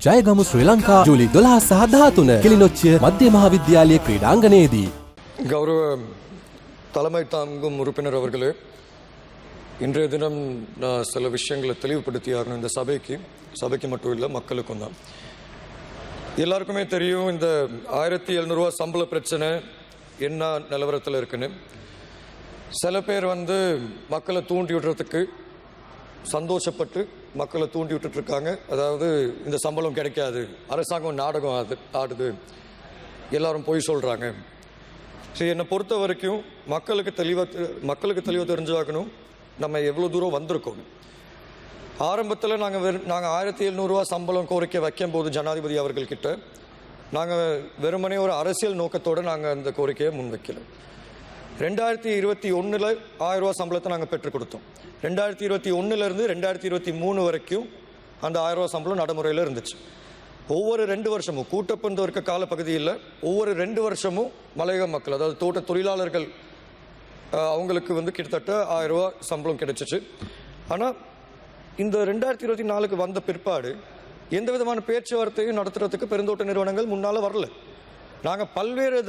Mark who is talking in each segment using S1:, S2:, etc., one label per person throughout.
S1: ජයගමු ශ්‍රී ලංකා ජූලි 12 සහ 13 කිලිනොච්චිය මධ්‍ය මහාවිද්‍යාලයේ ක්‍රීඩාංගණයේදී
S2: கௌரவ தலைமை தாங்கும் உறுப்பினர் அவர்களே, இன்றைய தினம் நான் சில விஷயங்களை தெளிவுபடுத்தியாகணும் இந்த சபைக்கு மட்டும் இல்லை, மக்களுக்கும் தான். எல்லாருக்குமே தெரியும் இந்த 1700 ரூபா சம்பள பிரச்சனை என்ன நிலவரத்தில் இருக்குன்னு. சில பேர் மக்களை தூண்டி விடுறதுக்கு சந்தோஷப்பட்டு மக்களை தூண்டி விட்டுட்டு இருக்காங்க. அதாவது இந்த சம்பளம் கிடைக்காது, அரசாங்கம் நாடகம் ஆடுது, எல்லாரும் போய் சொல்கிறாங்க. சரி, என்னை பொறுத்த வரைக்கும் மக்களுக்கு தெளிவாக தெரிஞ்சாக்கணும் நம்ம எவ்வளோ தூரம் வந்திருக்கோம். ஆரம்பத்தில் நாங்கள் 1700 ரூபா சம்பளம் கோரிக்கை வைக்கும்போது ஜனாதிபதி அவர்கள்கிட்ட நாங்கள் வெறுமனே ஒரு அரசியல் நோக்கத்தோடு நாங்கள் அந்த கோரிக்கையை முன்வைக்கல. 2021 1000 ரூபா சம்பளத்தை நாங்கள் பெற்றுக் கொடுத்தோம். 2021 2023 வரைக்கும் அந்த 1000 ரூபா சம்பளம் நடைமுறையில் இருந்துச்சு. ஒவ்வொரு 2 வருஷமும் கூட்டப்பந்து இருக்க காலப்பகுதியில் ஒவ்வொரு 2 வருஷமும் மலையக மக்கள், அதாவது தோட்ட தொழிலாளர்கள், அவங்களுக்கு கிட்டத்தட்ட 1000 ரூபா சம்பளம் கிடைச்சிச்சு. ஆனால் இந்த 2024 வந்த பிற்பாடு எந்த விதமான பேச்சுவார்த்தையும் நடத்துறதுக்கு பெருந்தோட்ட நிறுவனங்கள் முன்னால் வரல. நாங்கள் பல்வேறு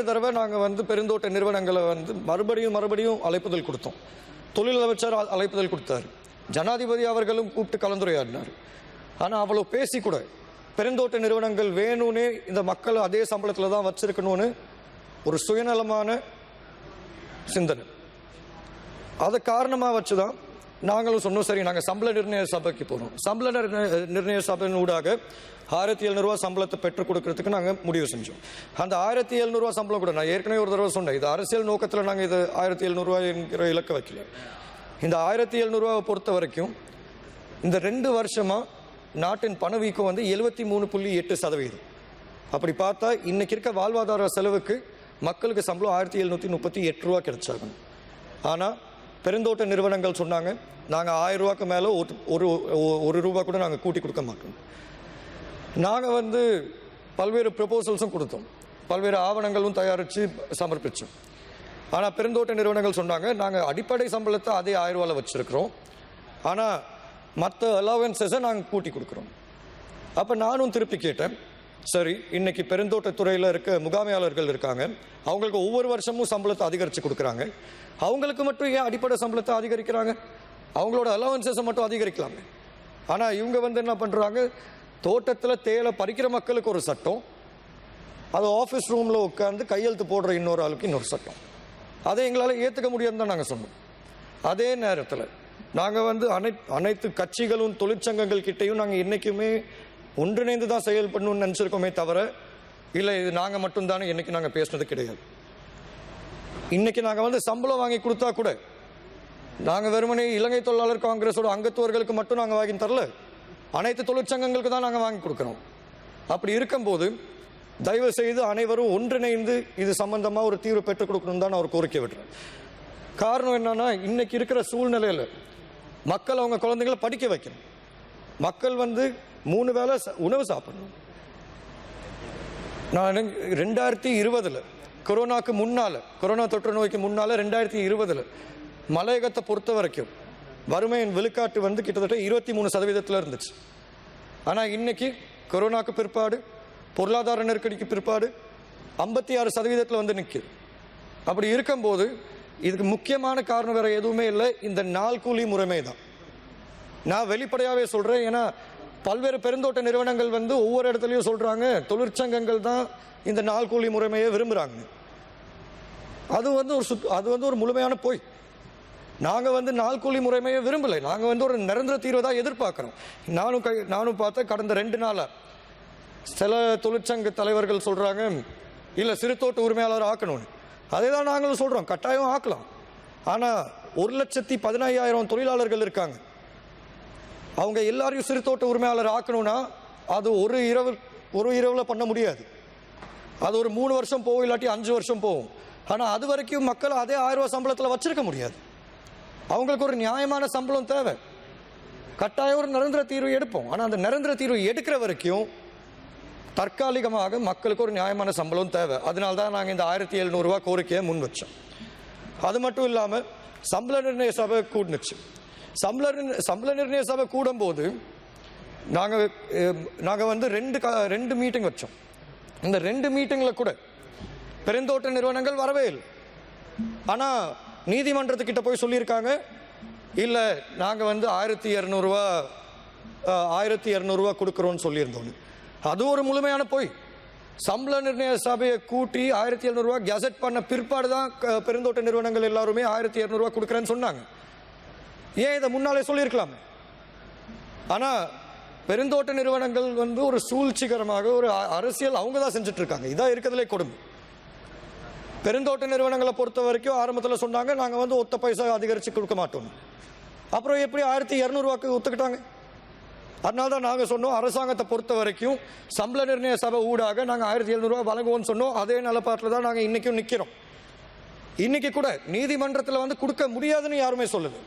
S2: தடவை நாங்கள் பெருந்தோட்ட நிறுவனங்களை மறுபடியும் அழைப்புதல் கொடுத்தோம். தொழில் அமைச்சர் அழைப்புதல் கொடுத்தார், ஜனாதிபதி அவர்களும் கூப்பிட்டு கலந்துரையாடினார். ஆனால் அவ்வளோ பேசி கூட பெருந்தோட்ட நிறுவனங்கள் வேணும்னே இந்த மக்களை அதே சம்பளத்தில் தான் வச்சிருக்கணும்னு ஒரு சுயநலமான சிந்தனை, அதை காரணமாக வச்சு தான் நாங்களும் சொன்னோம், சரி நாங்கள் சம்பள நிர்ணய சபைக்கு போகிறோம். சம்பள நிர்ணய சபையின் ஊடாக 1700 ரூபா சம்பளத்தை பெற்றுக் கொடுக்கறதுக்கு நாங்கள் முடிவு செஞ்சோம். அந்த 1700 ரூபா சம்பளம் கூட நான் ஏற்கனவே ஒரு தடவை சொன்னேன், இது அரசியல் நோக்கத்தில் நாங்கள் இது 1700 ரூபா என்கிற இலக்க வைக்கல. இந்த 1700 ரூபாவை பொறுத்த வரைக்கும் இந்த 2 வருஷமாக நாட்டின் பணவீக்கம் 73.8%. அப்படி பார்த்தா இன்னைக்கு இருக்க வாழ்வாதார செலவுக்கு மக்களுக்கு சம்பளம் 1738 ரூபா கிடைச்சாகும். ஆனால் பெருந்தோட்ட நிறுவனங்கள் சொன்னாங்க, நாங்கள் 1000 ரூபாய்க்கு மேலே ஒரு ரூபா கூட நாங்கள் கூட்டி கொடுக்க மாட்டோம். நாங்கள் பல்வேறு ப்ரொபோசல்ஸும் கொடுத்தோம், பல்வேறு ஆவணங்களும் தயாரித்து சமர்ப்பித்தோம். ஆனால் பெருந்தோட்ட நிறுவனங்கள் சொன்னாங்க, நாங்கள் அடிப்படை சம்பளத்தை அதே 1000 ரூபாயில் வச்சுருக்கிறோம், ஆனால் மற்ற அலவன்சஸை நாங்கள் கூட்டி கொடுக்குறோம். அப்போ நானும் திருப்பி கேட்டேன், சரி இன்னைக்கு பெருந்தோட்ட துறையில் இருக்க முகாமையாளர்கள் இருக்காங்க, அவங்களுக்கு ஒவ்வொரு வருஷமும் சம்பளத்தை அதிகரித்து கொடுக்குறாங்க, அவங்களுக்கு மட்டும் ஏன் அடிப்படை சம்பளத்தை அதிகரிக்கிறாங்க? அவங்களோட அலவன்சஸை மட்டும் அதிகரிக்கலாமே. ஆனால் இவங்க என்ன பண்ணுறாங்க, தோட்டத்தில் தேயிலை பறிக்கிற மக்களுக்கு ஒரு சட்டம், அது ஆஃபீஸ் ரூமில் உட்காந்து கையெழுத்து போடுற இன்னொரு ஆளுக்கு இன்னொரு சட்டம். அதை எங்களால் ஏற்றுக்க முடியாதுன்னு தான் நாங்கள் சொன்னோம். அதே நேரத்தில் நாங்கள் அனைத்து கட்சிகளும் தொழிற்சங்கங்கள் கிட்டையும் நாங்கள் என்றைக்குமே ஒன்றிணைந்து தான் செயல்படணும்னு நினச்சிருக்கோமே தவிர, இல்லை இது நாங்கள் மட்டும்தானே என்றைக்கு நாங்கள் பேசுனது கிடையாது. இன்னைக்கு நாங்கள் சம்பளம் வாங்கி கொடுத்தா கூட நாங்கள் வெறுமனே இலங்கை தொழிலாளர் காங்கிரஸோட அங்கத்துவர்களுக்கு மட்டும் நாங்கள் வாங்கி தரல, அனைத்து தொழிற்சங்கங்களுக்கு தான் நாங்கள் வாங்கி கொடுக்குறோம். அப்படி இருக்கும்போது தயவு செய்து அனைவரும் ஒன்றிணைந்து இது சம்பந்தமாக ஒரு தீர்வு பெற்றுக் கொடுக்கணும் தான் நான் ஒரு கோரிக்கை விடுறேன். காரணம் என்னன்னா, இன்னைக்கு இருக்கிற சூழ்நிலையில் மக்கள் அவங்க குழந்தைங்களை படிக்க வைக்கணும், மக்கள் 3 வேளை உணவு சாப்பிடணும். நான் 2020 கொரோனாக்கு முன்னால், கொரோனா தொற்று நோய்க்கு முன்னால் 2020 மலையகத்தை பொறுத்த வரைக்கும் வறுமையின் விழுக்காட்டு கிட்டத்தட்ட 23% இருந்துச்சு. ஆனால் இன்னைக்கு கொரோனாக்கு பிற்பாடு, பொருளாதார நெருக்கடிக்கு பிற்பாடு 56% நிற்குது. அப்படி இருக்கும்போது இதுக்கு முக்கியமான காரணம் வேற எதுவுமே இல்லை, இந்த நாள் கூலி முறைமை தான். நான் வெளிப்படையாகவே சொல்கிறேன், ஏன்னா பல்வேறு பெருந்தோட்ட நிறுவனங்கள் ஒவ்வொரு இடத்துலையும் சொல்கிறாங்க, தொழிற்சங்கங்கள் தான் இந்த நாள் கூலி முறைமையை விரும்புகிறாங்க. அது ஒரு முழுமையான போய். நாங்கள் நாள் கூலி முறைமையை விரும்பலை, நாங்கள் ஒரு நிரந்தர தீர்வை தான் எதிர்பார்க்குறோம். நானும் பார்த்தேன், கடந்த 2 நாளாக சில தொழிற்சங்க தலைவர்கள் சொல்கிறாங்க, இல்லை சிறுதோட்ட உரிமையாளர் ஆக்கணும்னு. அதே தான் நாங்களும் சொல்கிறோம், கட்டாயம் ஆக்கலாம். ஆனால் 1,15,000 தொழிலாளர்கள் இருக்காங்க, அவங்க எல்லாரையும் சிறுதோட்ட உரிமையாளர் ஆக்கணும்னா அது ஒரு இரவில் பண்ண முடியாது. அது ஒரு 3 வருஷம் போகும், இல்லாட்டி 5 வருஷம் போகும். ஆனால் அது வரைக்கும் மக்கள் அதே 1000 ரூபா சம்பளத்தில் வச்சிருக்க முடியாது. அவங்களுக்கு ஒரு நியாயமான சம்பளம் தேவை. கட்டாயம் ஒரு நிரந்தர தீர்வு எடுப்போம். ஆனால் அந்த நிரந்தர தீர்வு எடுக்கிற வரைக்கும் தற்காலிகமாக மக்களுக்கு ஒரு நியாயமான சம்பளம் தேவை. அதனால தான் நாங்கள் இந்த 1700 ரூபா கோரிக்கையை முன் வச்சோம். அது மட்டும் இல்லாமல் சம்பள நிர்ணய சபை கூடுனுச்சு. சம்பள நிர்ணய சபை கூடும்போது நாங்கள் வந்து ரெண்டு மீட்டிங் வச்சோம். இந்த 2 மீட்டிங்கில் கூட பெருந்தோட்ட நிறுவனங்கள் வரவே இல்லை. ஆனால் நீதிமன்றத்துக்கிட்ட போய் சொல்லியிருக்காங்க, இல்லை நாங்கள் வந்து 1200 கொடுக்குறோன்னு சொல்லியிருந்தோம். அது ஒரு முழுமையான போய். சம்பள நிர்ணய சபையை கூட்டி 1700 கெசட் பண்ண பிற்பாடு தான் பெருந்தோட்ட நிறுவனங்கள் எல்லாருமே 1200 கொடுக்குறேன்னு சொன்னாங்க. ஏன் இதை முன்னாலே சொல்லியிருக்கலாமே? ஆனால் பெருந்தோட்ட நிறுவனங்கள் வந்து ஒரு சூழ்ச்சிகரமாக ஒரு அரசியல் அவங்க தான் செஞ்சுட்டு இருக்காங்க. இதான் இருக்கிறதுலே கொடுமை. பெருந்தோட்ட நிறுவனங்களை பொறுத்த வரைக்கும் ஆரம்பத்தில் சொன்னாங்க, நாங்கள் வந்து ஒத்த பைசா அதிகரித்து கொடுக்க மாட்டோம். அப்புறம் எப்படி 1200 ஒத்துக்கிட்டாங்க? அதனால தான் நாங்கள் சொன்னோம், அரசாங்கத்தை பொறுத்த வரைக்கும் சம்பள நிர்ணய சபை ஊடாக நாங்கள் 1700 வழங்குவோம்னு சொன்னோம். அதே நிலப்பாட்டில் தான் நாங்கள் இன்றைக்கும் நிற்கிறோம். இன்னைக்கு கூட நீதிமன்றத்தில் வந்து கொடுக்க முடியாதுன்னு யாருமே சொல்லுது.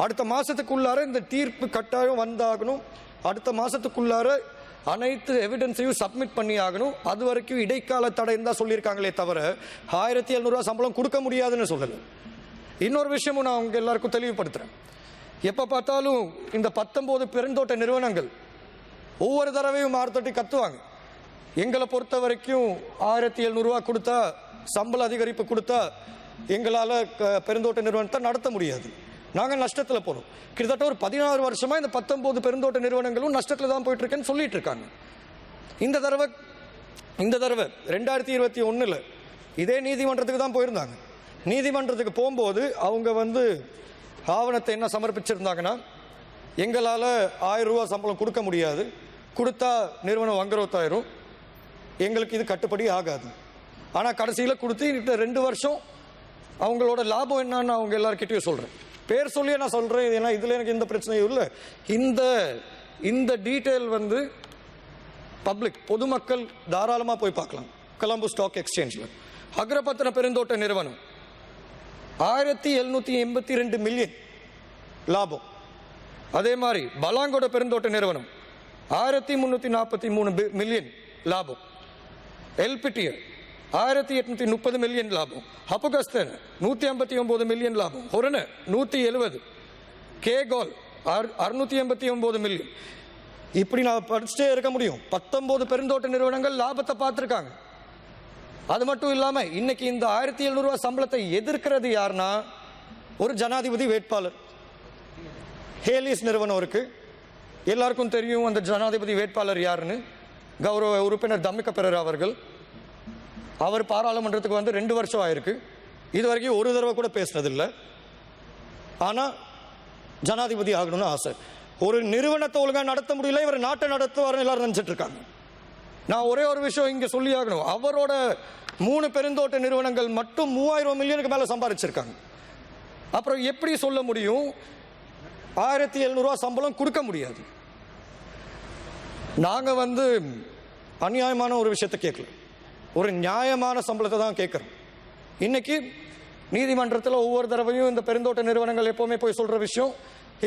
S2: அடுத்த மாதத்துக்குள்ளார இந்த தீர்ப்பு கட்டாயம் வந்தாகணும். அடுத்த மாதத்துக்குள்ளார அனைத்து எவிடன்ஸையும் சப்மிட் பண்ணி ஆகணும். அது வரைக்கும் இடைக்கால தடைன்னு தான் சொல்லியிருக்காங்களே தவிர 1700 சம்பளம் கொடுக்க முடியாதுன்னு சொல்லலை. இன்னொரு விஷயமும் நான் அவங்க எல்லாருக்கும் தெளிவுபடுத்துகிறேன். எப்போ பார்த்தாலும் இந்த 19 பெருந்தோட்ட நிறுவனங்கள் ஒவ்வொரு தடவையும் மாறுதட்டி கத்துவாங்க. எங்களை பொறுத்த வரைக்கும் 1700 கொடுத்தா, சம்பள அதிகரிப்பு கொடுத்தா எங்களால் பெருந்தோட்ட நிறுவனத்தை நடத்த முடியாது, நாங்கள் நஷ்டத்தில் போகிறோம். கிட்டத்தட்ட ஒரு 16 வருஷமாக இந்த 19 பெருந்தோட்ட நிறுவனங்களும் நஷ்டத்தில் தான் போயிட்டு இருக்கேன்னு சொல்லிட்டு இருக்காங்க. இந்த தடவை 2021 இதே நீதிமன்றத்துக்கு தான் போயிருந்தாங்க. நீதிமன்றத்துக்கு போகும்போது அவங்க வந்து ஆவணத்தை என்ன சமர்ப்பிச்சிருந்தாங்கன்னா, எங்களால் 1000 ரூபா சம்பளம் கொடுக்க முடியாது, கொடுத்தா நிறுவனம் வங்குரோத்தாயிரும், எங்களுக்கு இது கட்டுப்படி ஆகாது. ஆனால் கடைசியில் கொடுத்து 2 வருஷம் அவங்களோட லாபம் என்னன்னு அவங்க எல்லாருக்கிட்டையும் சொல்கிறேன். பேர் சொல்லியே நான் சொல்கிறேன், ஏன்னா இதில் எனக்கு எந்த பிரச்சனையும் இல்லை. இந்த டீட்டெயில் வந்து பப்ளிக் பொதுமக்கள் தாராளமாக போய் பார்க்கலாம். கொலம்பு ஸ்டாக் எக்ஸ்சேஞ்சில் அக்ரபத்தின பெருந்தோட்ட நிறுவனம் 1782 மில்லியன் லாபம். அதே மாதிரி பலாங்கொட பெருந்தோட்ட நிறுவனம் 1343 மில்லியன் லாபம். எல்பிடிஎல் 1830 மில்லியன் லாபம். ஹப்புகஸ்தன் 159 மில்லியன் லாபம். ஹொரன 170, கேகோல் 689 மில்லியன். இப்படி நான் படிச்சுட்டே இருக்க முடியும். 19 பெருந்தோட்ட நிறுவனங்கள் லாபத்தை பார்த்துருக்காங்க. அது மட்டும் இல்லாமல் இன்னைக்கு இந்த 1700 சம்பளத்தை எதிர்க்கிறது யாருன்னா, ஒரு ஜனாதிபதி வேட்பாளர். ஹேலிஸ் நிறுவனம் இருக்கு, எல்லாருக்கும் தெரியும் அந்த ஜனாதிபதி வேட்பாளர் யாருன்னு. கௌரவ உறுப்பினர் தம்மிக்க பெரேரா அவர்கள். அவர் பாராளுமன்றத்துக்கு வந்து 2 வருஷம் ஆயிருக்கு. இது வரைக்கும் ஒரு தடவை கூட பேசினதில்லை. ஆனால் ஜனாதிபதி ஆகணும்னு ஆசை. ஒரு நிறுவனத்தை ஒழுங்காக நடத்த முடியல, இவர் நாட்டை நடத்துவார்னு எல்லாரும் நினைச்சிட்டு இருக்காங்க. நான் ஒரே ஒரு விஷயம் இங்கே சொல்லி ஆகணும். அவரோட 3 பெருந்தோட்ட நிறுவனங்கள் மட்டும் 3000 மில்லியனுக்கு மேலே சம்பாதிச்சிருக்காங்க. அப்புறம் எப்படி சொல்ல முடியும் 1700 சம்பளம் கொடுக்க முடியாது? நாங்கள் வந்து அநியாயமான ஒரு விஷயத்தை கேட்கல, ஒரு நியாயமான சம்பளத்தை தான் கேட்குறோம். இன்னைக்கு நீதிமன்றத்தில் ஒவ்வொரு தடவையும் இந்த பெருந்தோட்ட நிறுவனங்கள் எப்போவுமே போய் சொல்கிற விஷயம்,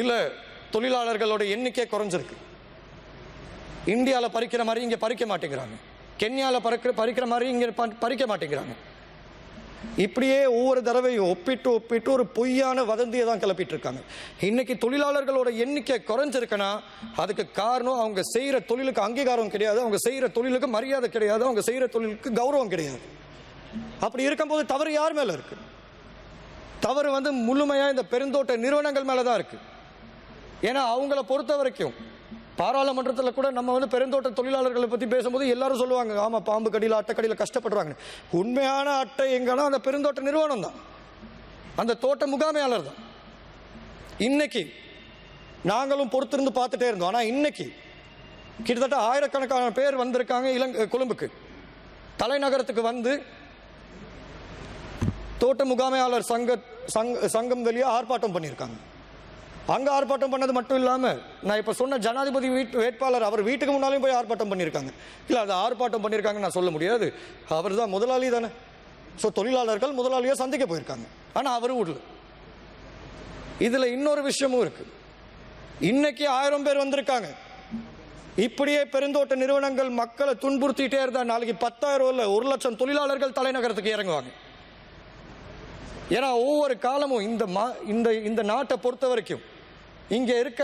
S2: இல்லை தொழிலாளர்களோட எண்ணிக்கை குறைஞ்சிருக்கு, இந்தியாவில் பறிக்கிற மாதிரி இங்கே பறிக்க மாட்டேங்கிறாங்க, கென்யாவில் பறிக்கிற மாதிரி இங்கே பறிக்க மாட்டேங்கிறாங்க. இப்படியே ஒவ்வொரு தடவையும் ஒப்பிட்டு ஒரு பொய்யான வதந்தியை தான் கிளப்பிட்டு இருக்காங்க. இன்னைக்கு தொழிலாளர்களோட எண்ணிக்கை குறைஞ்சிருக்குன்னா அதுக்கு காரணம் அவங்க செய்கிற தொழிலுக்கு அங்கீகாரம் கிடையாது, அவங்க செய்கிற தொழிலுக்கு மரியாதை கிடையாது, அவங்க செய்கிற தொழிலுக்கு கௌரவம் கிடையாது. அப்படி இருக்கும்போது தவறு யார் மேலே இருக்கு? தவறு வந்து முழுமையாக இந்த பெருந்தோட்ட நிறுவனங்கள் மேலே தான் இருக்கு. ஏன்னா அவங்கள பொறுத்த வரைக்கும் பாராளுமன்றத்தில் கூட நம்ம வந்து பெருந்தோட்ட தொழிலாளர்களை பற்றி பேசும்போது எல்லாரும் சொல்லுவாங்க, ஆமாம் பாம்பு கடியில் அட்டைக்கடியில் கஷ்டப்படுறாங்க. உண்மையான அட்டை எங்கன்னா அந்த பெருந்தோட்ட நிறுவனம் தான், அந்த தோட்ட முகாமையாளர் தான். இன்னைக்கு நாங்களும் பொறுத்திருந்து பார்த்துட்டே இருந்தோம். ஆனால் இன்னைக்கு கிட்டத்தட்ட ஆயிரக்கணக்கான பேர் வந்திருக்காங்க கொழும்புக்கு, தலைநகரத்துக்கு வந்து தோட்ட முகாமையாளர் சங்கம் வெளியே ஆர்ப்பாட்டம் பண்ணியிருக்காங்க. அங்கே ஆர்ப்பாட்டம் பண்ணது மட்டும் இல்லாமல் நான் இப்போ சொன்ன ஜனாதிபதி வேட்பாளர் அவர் வீட்டுக்கு முன்னாலேயும் போய் ஆர்ப்பாட்டம் பண்ணியிருக்காங்க. இல்லை அது ஆர்ப்பாட்டம் பண்ணியிருக்காங்கன்னு நான் சொல்ல முடியாது, அவர் தான் முதலாளி தானே. ஸோ தொழிலாளர்கள் முதலாளியை சந்திக்க போயிருக்காங்க, ஆனால் அவர் விடல. இதில் இன்னொரு விஷயமும் இருக்கு. இன்னைக்கு 1000 பேர் வந்திருக்காங்க. இப்படியே பெருந்தோட்ட நிறுவனங்கள் மக்களை துன்புறுத்திட்டே இருந்தா நாளைக்கு 10,000 இல்லை 1,00,000 தொழிலாளர்கள் தலைநகரத்துக்கு இறங்குவாங்க. ஏன்னா ஒவ்வொரு காலமும் இந்த நாட்டை பொறுத்த வரைக்கும் இங்கே இருக்க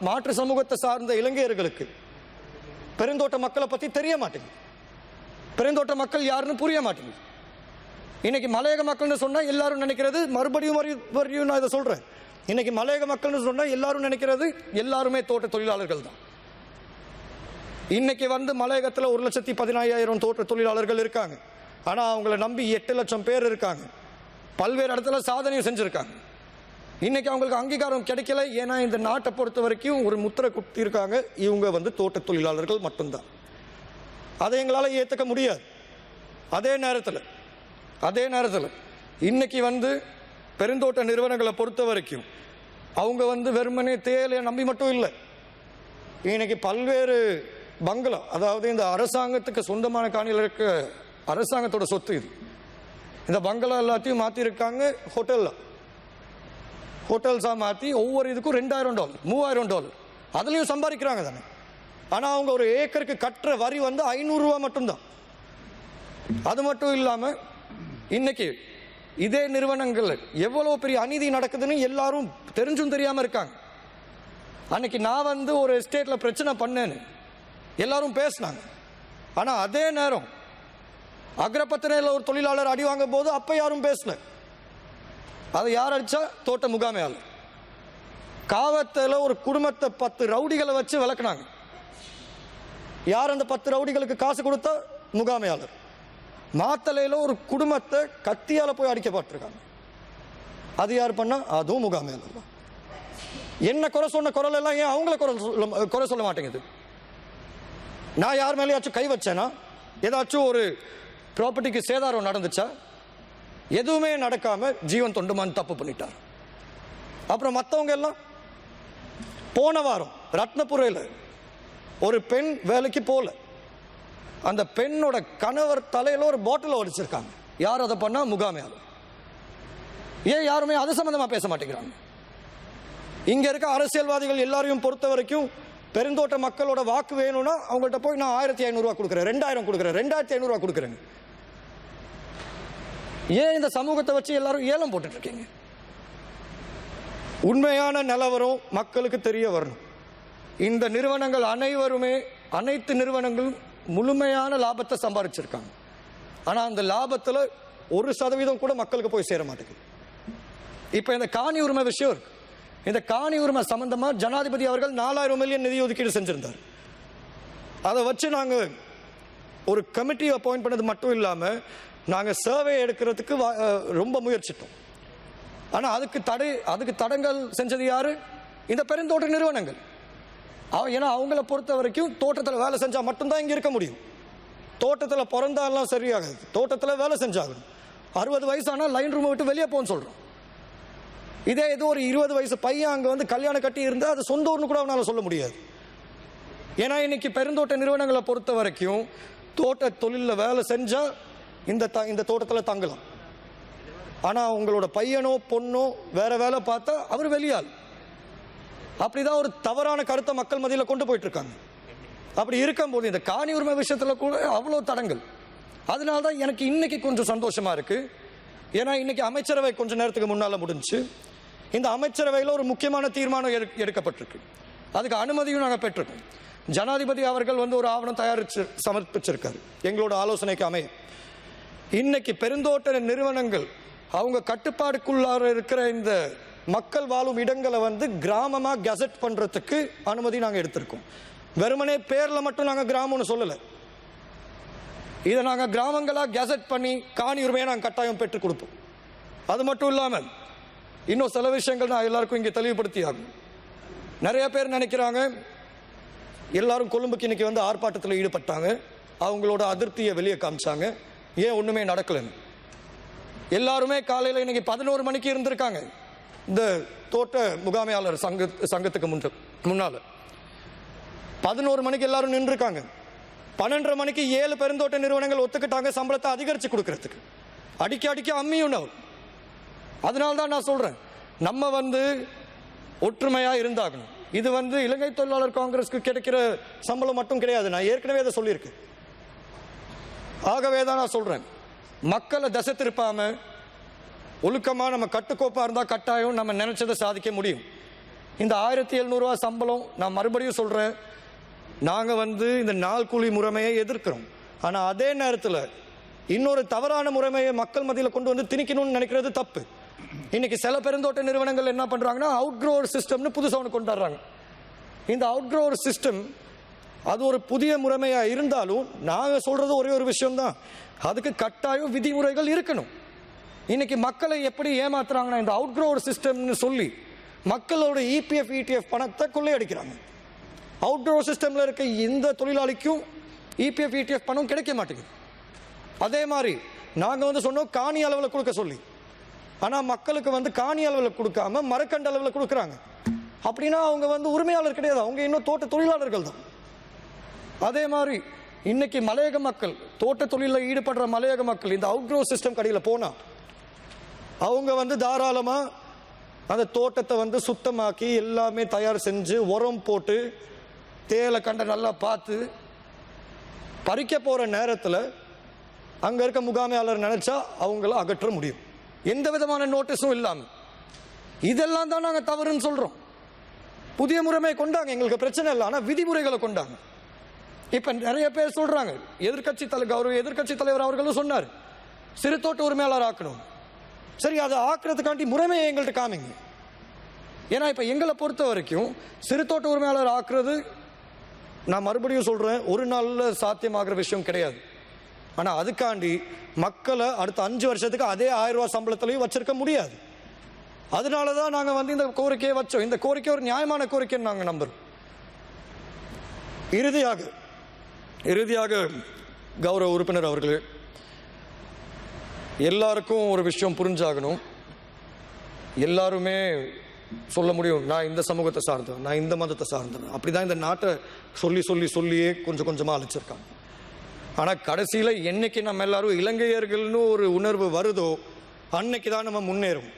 S2: மாற்று சமூகத்தை சார்ந்த இலங்கையர்களுக்கு பெருந்தோட்ட மக்களை பற்றி தெரிய மாட்டேங்குது. பெருந்தோட்ட மக்கள் யாருன்னு புரிய மாட்டேங்குது. இன்னைக்கு மலையக மக்கள்னு சொன்னால் எல்லாரும் நினைக்கிறது, மறுபடியும் நான் இதை சொல்கிறேன், இன்னைக்கு மலையக மக்கள்னு சொன்னால் எல்லாரும் நினைக்கிறது எல்லாருமே தோட்ட தொழிலாளர்கள் தான். இன்னைக்கு மலையகத்தில் 1,15,000 தோட்ட தொழிலாளர்கள் இருக்காங்க. ஆனால் அவங்கள நம்பி 8 லட்சம் பேர் இருக்காங்க. பல்வேறு இடத்துல சாதனையும் செஞ்சுருக்காங்க. இன்னைக்கு அவங்களுக்கு அங்கீகாரம் கிடைக்கல. ஏன்னா இந்த நாட்டை பொறுத்த வரைக்கும் ஒரு முத்திரை குத்திருக்காங்க, இவங்க தோட்ட தொழிலாளர்கள் மட்டும்தான். அதை எங்களால் ஏற்றுக்க முடியாது. அதே நேரத்தில் இன்னைக்கு பெருந்தோட்ட நிறுவனங்களை பொறுத்த வரைக்கும் அவங்க வெறுமனே தேயிலையை நம்பி மட்டும் இல்லை. இன்னைக்கு பல்வேறு பங்களா, அதாவது இந்த அரசாங்கத்துக்கு சொந்தமான காணியில் இருக்க அரசாங்கத்தோட சொத்து இது. இந்த பங்களா எல்லாத்தையும் மாற்றிருக்காங்க ஹோட்டல்ஸாக மாற்றி ஒவ்வொரு இதுக்கும் $2,000 $3,000 அதுலேயும் சம்பாதிக்கிறாங்க தானே. ஆனால் அவங்க ஒரு ஏக்கருக்கு கட்டுற வரி $500 மட்டும்தான். அது மட்டும் இல்லாமல் இன்னைக்கு இதே நிறுவனங்கள் எவ்வளோ பெரிய அநீதி நடக்குதுன்னு எல்லாரும் தெரிஞ்சும் தெரியாமல் இருக்காங்க. அன்னைக்கு நான் ஒரு எஸ்டேட்டில் பிரச்சனை பண்ணேன்னு எல்லாரும் பேசினாங்க. ஆனால் அதே நேரம் அக்ரபத்திரையில் ஒரு தொழிலாளர் அடி வாங்கும் போது அப்போ யாரும் பேசல. அதை யார் அடிச்சா? தோட்ட முகாமையாளர். காவத்தில் ஒரு குடும்பத்தை 10 ரவுடிகளை வச்சு விளக்குனாங்க. யார் அந்த 10 ரவுடிகளுக்கு காசு கொடுத்தா? முகாமையாளர். மாத்தலையில் ஒரு குடும்பத்தை கத்தியால் போய் அடிக்கப்பட்டிருக்காங்க. அது யார் பண்ணா? அதுவும் முகாமையாளர் தான். என்ன குறை சொன்ன குரல் எல்லாம் ஏன் அவங்கள குறை சொல்ல மாட்டேங்குது? நான் யார் மேலேயாச்சும் கை வச்சேனா? ஏதாச்சும் ஒரு ப்ராப்பர்ட்டிக்கு சேதாரம் நடந்துச்சா? எதுவுமே நடக்காம ஜீவன் தொண்டுமான் தப்பு பண்ணிட்டார். அப்புறம் மற்றவங்க எல்லாம் போன வாரம் ரத்னபுரையில் ஒரு பெண் வேலைக்கு போகல. அந்த பெண்ணோட கணவர் தலையில் ஒரு பாட்டில் உடைச்சிருக்காங்க. யார் அதை பண்ணா? முகாமையாளர். ஏன் யாருமே அது சம்பந்தமா பேச மாட்டேங்கிறாங்க? இங்க இருக்க அரசியல்வாதிகள் எல்லாரையும் பொறுத்த வரைக்கும் பெருந்தோட்ட மக்களோட வாக்கு வேணும்னா அவங்கள்ட்ட போய் நான் 1,500 கொடுக்குறேன், 2,000 கொடுக்குறேன், 2,500 கொடுக்குறேங்க. ஏன் இந்த சமூகத்தை வச்சு எல்லாரும் ஏலம் போட்டுட்டு இருக்கீங்க? உண்மையான நிலவரம் மக்களுக்கு தெரிய வரணும். இந்த நிறுவனங்கள் அனைத்து நிறுவனங்களும் முழுமையான லாபத்தை சம்பாதிச்சிருக்காங்க. ஆனால் அந்த லாபத்தில் 1% கூட மக்களுக்கு போய் சேர மாட்டேங்குது. இப்போ இந்த காணி உரிமை விஷயம் இருக்கு. இந்த காணி உரிமை சம்பந்தமா ஜனாதிபதி அவர்கள் 4,000 மில்லியன் நிதி ஒதுக்கீடு செஞ்சிருந்தார். அதை வச்சு நாங்கள் ஒரு கமிட்டி அப்பாயிண்ட் பண்ணது மட்டும் இல்லாமல் நாங்கள் சர்வே எடுக்கிறதுக்கு ரொம்ப முயற்சித்தோம். ஆனால் அதுக்கு தடங்கல் செஞ்சது யாரு? இந்த பெருந்தோட்ட நிறுவனங்கள். ஏன்னா அவங்கள பொறுத்த வரைக்கும் தோட்டத்தில் வேலை செஞ்சால் மட்டும்தான் இங்கே இருக்க முடியும். தோட்டத்தில் பிறந்தாலாம் சரியாகாது, தோட்டத்தில் வேலை செஞ்சாகணும். 60 வயசானால் லைன் ரூமை விட்டு வெளியே போன்னு சொல்கிறோம். இதே ஏதோ ஒரு 20 வயசு பையன் அங்கே கல்யாணம் கட்டி இருந்தால் அது சொந்த ஊர்னு கூட அவனால் சொல்ல முடியாது. ஏன்னா இன்னைக்கு பெருந்தோட்ட நிறுவனங்களை பொறுத்த வரைக்கும் தோட்ட தொழிலில் வேலை செஞ்சால் இந்த தோட்டத்தில் தங்கலாம். ஆனால் உங்களோட பையனோ பொண்ணோ வேற வேலை பார்த்தா அவர் வெளியால். அப்படிதான் ஒரு தவறான கருத்தை மக்கள் மத்தியில் கொண்டு போயிட்டு இருக்காங்க. அப்படி இருக்கும்போது இந்த காணி உரிமை விஷயத்தில் கூட அவ்வளோ தடங்கள். அதனால தான் எனக்கு இன்னைக்கு கொஞ்சம் சந்தோஷமா இருக்கு. ஏன்னா இன்னைக்கு அமைச்சரவை கொஞ்ச நேரத்துக்கு முன்னால் முடிஞ்சு இந்த அமைச்சரவையில் ஒரு முக்கியமான தீர்மானம் எடுக்கப்பட்டிருக்கு. அதுக்கு அனுமதியும் நாங்கள் பெற்றிருக்கோம். ஜனாதிபதி அவர்கள் ஒரு ஆவணம் தயாரித்து சமர்ப்பிச்சிருக்காரு எங்களோட ஆலோசனைக்கு அமைய. இன்னைக்கு பெருந்தோட்ட நிறுவனங்கள் அவங்க கட்டுப்பாடுக்குள்ளார இருக்கிற இந்த மக்கள் வாழும் இடங்களை கிராமமா கெசட் பண்றதுக்கு அனுமதி நாங்கள் எடுத்திருக்கோம். வெறுமனே பேர்ல மட்டும் நாங்கள் கிராமம்னு சொல்லலை. இதை நாங்கள் கிராமங்களா கெசட் பண்ணி காணி உரிமையை நாங்கள் கட்டாயம் பெற்றுக் கொடுப்போம். அது மட்டும் இல்லாமல் இன்னும் சில விஷயங்கள் நான் எல்லாருக்கும் இங்கே தெளிவுபடுத்தி ஆகும். நிறைய பேர் நினைக்கிறாங்க எல்லாரும் கொழும்புக்கு இன்னைக்கு ஆர்ப்பாட்டத்தில் ஈடுபட்டாங்க, அவங்களோட அதிருப்தியை வெளியே காமிச்சாங்க, ஏன் ஒண்ணுமே நடக்கலன்னு. எல்லாருமே காலையில் இன்னைக்கு 11 மணிக்கு இருந்திருக்காங்க இந்த தோட்ட முகாமையாளர் சங்கத்துக்கு முன்னால. 11 மணிக்கு எல்லாரும் நின்றுருக்காங்க. 12:30 மணிக்கு 7 பெருந்தோட்ட நிறுவனங்கள் ஒத்துக்கிட்டாங்க சம்பளத்தை அதிகரிச்சு கொடுக்கறதுக்கு. அடிக்க அம்மியும். அதனால்தான் நான் சொல்றேன், நம்ம ஒற்றுமையா இருந்தாகணும். இது இலங்கை தொழிலாளர் காங்கிரஸ்க்கு கிடைக்கிற சம்பளம் மட்டும் கிடையாது. நான் ஏற்கனவே அதை சொல்லியிருக்கேன். ஆகவே தான் நான் சொல்றேன், மக்களை தசை திருப்பாம ஒழுக்கமா நம்ம கட்டுக்கோப்பா இருந்தா கட்டாயம் நம்ம நினைச்சதை சாதிக்க முடியும். இந்த 1700 ரூபா சம்பளம், நான் மறுபடியும் சொல்றேன், நாங்க வந்து இந்த நாள் கூலி முறைமையை எதிர்க்கிறோம். ஆனா அதே நேரத்தில் இன்னொரு தவறான முறைமையை மக்கள் மத்தியில் கொண்டு வந்து திணிக்கணும்னு நினைக்கிறது தப்பு. இன்னைக்கு சில பெருந்தோட்ட நிறுவனங்கள் என்ன பண்றாங்கன்னா அவுட் க்ரோவர் சிஸ்டம்னு புதுசாக ஒன்று கொண்டு வர்றாங்க. இந்த அவுட் க்ரோவர் சிஸ்டம் அது ஒரு புதிய முறைமையா இருந்தாலும் நாங்க சொல்றது ஒரே ஒரு விஷயம் தான், அதுக்கு கட்டாயம் விதிமுறைகள் இருக்கணும். இன்னைக்கு மக்களை எப்படி ஏமாத்துறாங்கன்னா இந்த அவுட் க்ரோவர் சிஸ்டம்னு சொல்லி மக்களோட இபிஎஃப் இடிஎஃப் பணத்தை கொள்ளையடிக்கிறாங்க. அவுட் க்ரோவர் சிஸ்டம்ல இருக்க எந்த தொழிலாளிக்கும் இபிஎஃப் இடிஎஃப் பணம் கிடைக்க மாட்டேங்குது. அதே மாதிரி நாங்க வந்து சொன்னோம் காணி அளவில் கொடுக்க சொல்லி, ஆனா மக்களுக்கு வந்து காணி அளவில் கொடுக்காம மரக்கண்ட அளவில் கொடுக்குறாங்க. அப்படின்னா அவங்க வந்து உரிமையாளர் கிடையாது, அவங்க இன்னும் தோட்ட தொழிலாளர்கள் தான். அதே மாதிரி இன்னைக்கு மலையக மக்கள், தோட்ட தொழிலில் ஈடுபடுற மலையக மக்கள் இந்த அவுட் க்ரோவர் சிஸ்டம் கடையில் போனா அவங்க வந்து தாராளமா அந்த தோட்டத்தை வந்து சுத்தமாக்கி எல்லாமே தயார் செஞ்சு உரம் போட்டு தேலை கண்ட நல்லா பார்த்து பறிக்க போற நேரத்தில் அங்க இருக்க முகாமையாளர் நினைச்சா அவங்கள அகற்ற முடியும், எந்த விதமான நோட்டீஸும் இல்லாம. இதெல்லாம் தான் நாங்கள் தவறுன்னு சொல்றோம். புதிய முறைமை கொண்டாங்க, எங்களுக்கு பிரச்சனை இல்லை, ஆனால் விதிமுறைகளை கொண்டாங்க. இப்ப நிறைய பேர் சொல்றாங்க, எதிர்கட்சி தலைவர் அவர்களும் சொன்னார் சிறு தோட்ட உரிமையாளர் ஆக்கணும். சரி, அதை ஆக்குறதுக்காண்டி முறைமையை எங்கள்கிட்ட காமிங்க. ஏன்னா இப்ப எங்களை பொறுத்த வரைக்கும் சிறு தோட்ட உரிமையாளர் ஆக்குறது, நான் மறுபடியும் சொல்றேன், ஒரு நாள்ல சாத்தியமாகிற விஷயம் கிடையாது. ஆனா அதுக்காண்டி மக்களை அடுத்த 5 வருஷத்துக்கு அதே 1000 ரூபாய் சம்பளத்திலையும் வச்சிருக்க முடியாது. அதனாலதான் நாங்க வந்து இந்த கோரிக்கையை வச்சோம். இந்த கோரிக்கை ஒரு நியாயமான கோரிக்கைன்னு நாங்க நம்புறோம். இறுதியாக கௌரவ உறுப்பினர் அவர்களே, எல்லாருக்கும் ஒரு விஷயம் புரிஞ்சாகணும். எல்லாருமே சொல்ல முடியும் நான் இந்த சமூகத்தை சார்ந்தேன், நான் இந்த மதத்தை சார்ந்தேன், அப்படிதான் இந்த நாட்டை சொல்லியே கொஞ்சம் கொஞ்சமா அழிச்சிருக்காங்க. ஆனா கடைசியில என்னைக்கு நம்ம எல்லாரும் இலங்கையர்கள்னு ஒரு உணர்வு வருதோ அன்னைக்கு தான் நம்ம முன்னேறும்.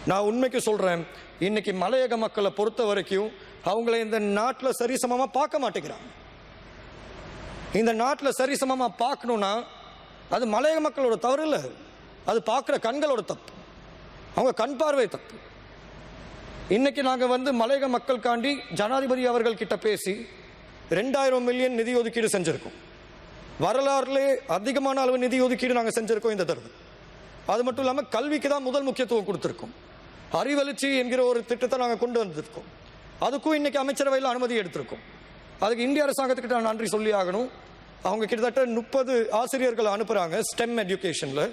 S2: நான் உண்மைக்கு சொல்றேன், இன்னைக்கு மலையக மக்களை பொறுத்த வரைக்கும் அவங்களை இந்த நாட்டில் சரிசமமா பார்க்க மாட்டேங்கிறாங்க. இந்த நாட்டில் சரிசமமா பார்க்கணும்னா அது மலையக மக்களோட தவறு இல்லை, அது பார்க்குற கண்களோட தப்பு, அவங்க கண் பார்வை தப்பு. இன்னைக்கு நாங்கள் வந்து மலையக மக்களுக்காண்டி ஜனாதிபதி அவர்கள் கிட்ட பேசி 2000 மில்லியன் நிதி ஒதுக்கீடு செஞ்சிருக்கோம். வரலாறுலே அதிகமான அளவு நிதி ஒதுக்கீடு நாங்கள் செஞ்சிருக்கோம் இந்த தடவை. அது மட்டும் இல்லாமல் கல்விக்கு தான் முதல் முக்கியத்துவம் கொடுத்துருக்கோம். அறிவளர்ச்சி என்கிற ஒரு திட்டத்தை நாங்கள் கொண்டு வந்திருக்கோம். அதுக்கும் இன்னைக்கு அமைச்சரவையில் அனுமதி எடுத்திருக்கோம். அதுக்கு இந்திய அரசாங்கத்துக்கிட்ட நான் நன்றி சொல்லி ஆகணும். அவங்க கிட்டத்தட்ட 30 ஆசிரியர்கள் அனுப்புறாங்க ஸ்டெம் எஜுகேஷன்ல.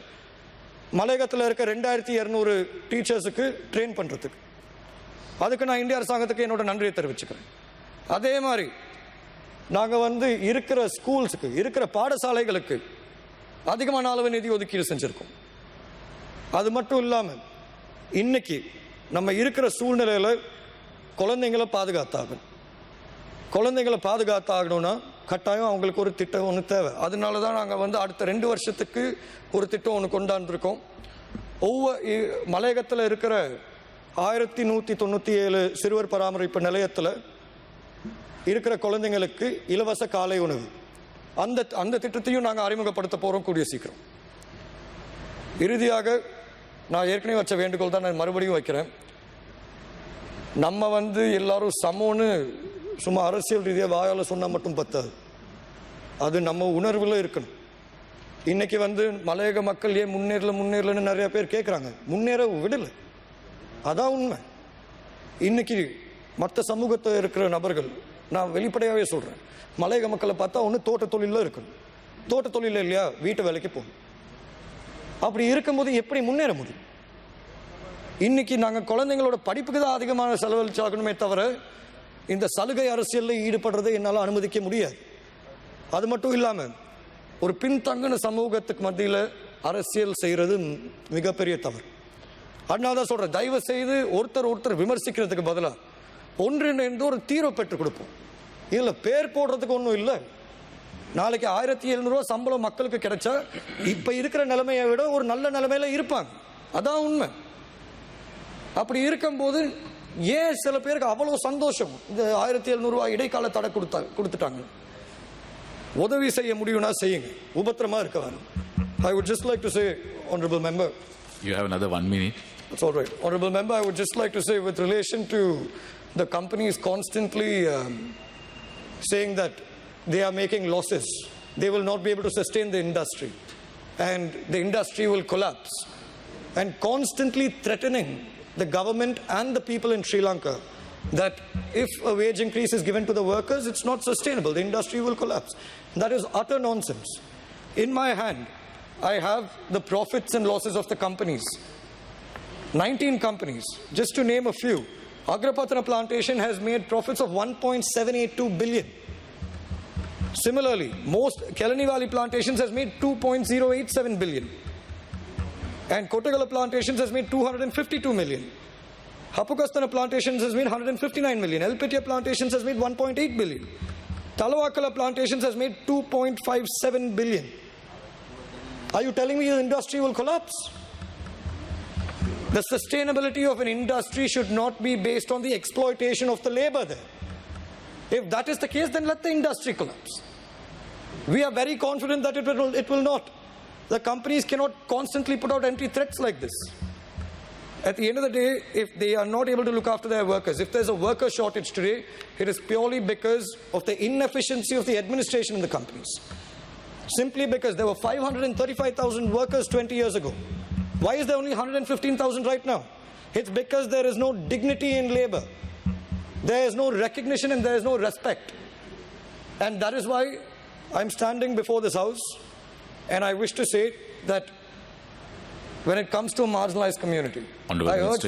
S2: மலையகத்தில் இருக்க 2200 டீச்சர்ஸுக்கு ட்ரெயின் பண்றதுக்கு. அதுக்கு நான் இந்திய அரசாங்கத்துக்கு என்னோட நன்றியை தெரிவிச்சுக்கிறேன். அதே மாதிரி நாங்கள் வந்து இருக்கிற ஸ்கூல்ஸுக்கு, இருக்கிற பாடசாலைகளுக்கு அதிகமான அளவு நிதி ஒதுக்கீடு செஞ்சிருக்கோம். அது மட்டும் இல்லாமல் இன்னைக்கு நம்ம இருக்கிற சூழ்நிலையில் குழந்தைங்களை பாதுகாத்தாகணும்னா கட்டாயம் அவங்களுக்கு ஒரு திட்டம் ஒன்று தேவை. அதனால தான் நாங்கள் வந்து அடுத்த 2 வருஷத்துக்கு ஒரு திட்டம் ஒன்று கொண்டாந்துருக்கோம். ஒவ்வொரு மலையகத்தில் இருக்கிற 1197 சிறுவர் பராமரிப்பு நிலையத்தில் இருக்கிற குழந்தைங்களுக்கு இலவச காலை உணவு, அந்த திட்டத்தையும் நாங்கள் அறிமுகப்படுத்த போகிறோம் கூடிய சீக்கிரம். இறுதியாக நான் ஏற்கனவே வச்ச வேண்டுகோள் தான் நான் மறுபடியும் வைக்கிறேன். நம்ம வந்து எல்லாரும் சமம்னு சும்மா அரசியல் ரீதியாக வாயால் சொன்னால் மட்டும் பத்தாது, அது நம்ம உணர்வில் இருக்கணும். இன்னைக்கு வந்து மலையக மக்கள் ஏன் முன்னேறலன்னு நிறைய பேர் கேட்குறாங்க. முன்னேற விடலை, அதான் உண்மை. இன்னைக்கு மற்ற சமூகத்தில் இருக்கிற நபர்கள், நான் வெளிப்படையாகவே சொல்கிறேன், மலையக மக்களை பார்த்தா ஒன்று தோட்ட தொழிலில் இருக்கணும், தோட்ட தொழில் இல்லையா வீட்டு வேலைக்கு போகணும். அப்படி இருக்கும்போது எப்படி முன்னேற முடியும்? இன்னைக்கு நாங்கள் குழந்தைங்களோட படிப்புக்கு தான் அதிகமான செலவழிச்சாகணுமே தவிர இந்த சலுகை அரசியலில் ஈடுபடுறதை என்னால் அனுமதிக்க முடியாது. அது மட்டும் இல்லாமல் ஒரு பின்தங்கின சமூகத்துக்கு மத்தியில் அரசியல் செய்கிறது மிகப்பெரிய தவறு. அதனால தான் சொல்கிறேன், தயவு செய்து ஒருத்தர் விமர்சிக்கிறதுக்கு பதிலாக ஒன்றிணைந்து ஒரு தீர்வை பெற்றுக் கொடுப்போம். இதில் பேர் போடுறதுக்கு ஒன்றும் இல்லை. நாளைக்கு 1700 ரூபா சம்பளம் மக்களுக்கு கிடைச்சா இப்போ இருக்கிற நிலைமையை விட ஒரு நல்ல நிலைமையில இருப்பாங்க, அதான் உண்மை. அப்படி இருக்கும்போது ஏன் சில பேருக்கு அவ்வளோ சந்தோஷம் இந்த 1700 ரூபா இடைக்கால தடை கொடுத்துட்டாங்க? உதவி செய்ய முடியும்னா செய்யுங்க, உபத்திரமா இருக்க வேணும். I would just like to say, honorable member,
S3: you have another 1 minute.
S2: That's all right. Honorable Member, I would just like to say with relation to the companies constantly saying that they are making losses, they will not be able to sustain the industry and the industry will collapse, and constantly threatening the government and the people in Sri Lanka that if a wage increase is given to the workers, it's not sustainable, the industry will collapse. That is utter nonsense. In my hand, I have the profits and losses of the companies. 19 companies, just to name a few. Agrapatana Plantation has made profits of 1.782 billion. Similarly, most Kelani Valley Plantations has made 2.087 billion. And Kotagala Plantations has made 252 million. Hapukastana Plantations has made 159 million. Elpitia Plantations has made 1.8 billion. Talawakala Plantations has made 2.57 billion. Are you telling me the industry will collapse? The sustainability of an industry should not be based on the exploitation of the labor there. If that is the case, then let the industry collapse. We are very confident that it will not. The companies cannot constantly put out empty threats like this. At the end of the day, if they are not able to look after their workers, if there's a worker shortage today, it is purely because of the inefficiency of the administration in the companies. Simply because there were 535,000 workers 20 years ago. Why is there only 115,000 right now? It's because there is no dignity in labor. There is no recognition and there is no respect. And that is why I'm standing before this House and I wish to say that when it comes to a marginalized community, I urge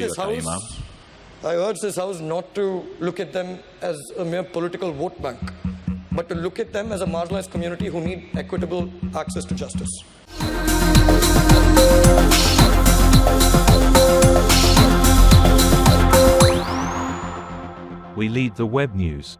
S2: this House not to look at them as a mere political vote bank, but to look at them as a marginalized community who need equitable access to justice.
S3: We lead the web news.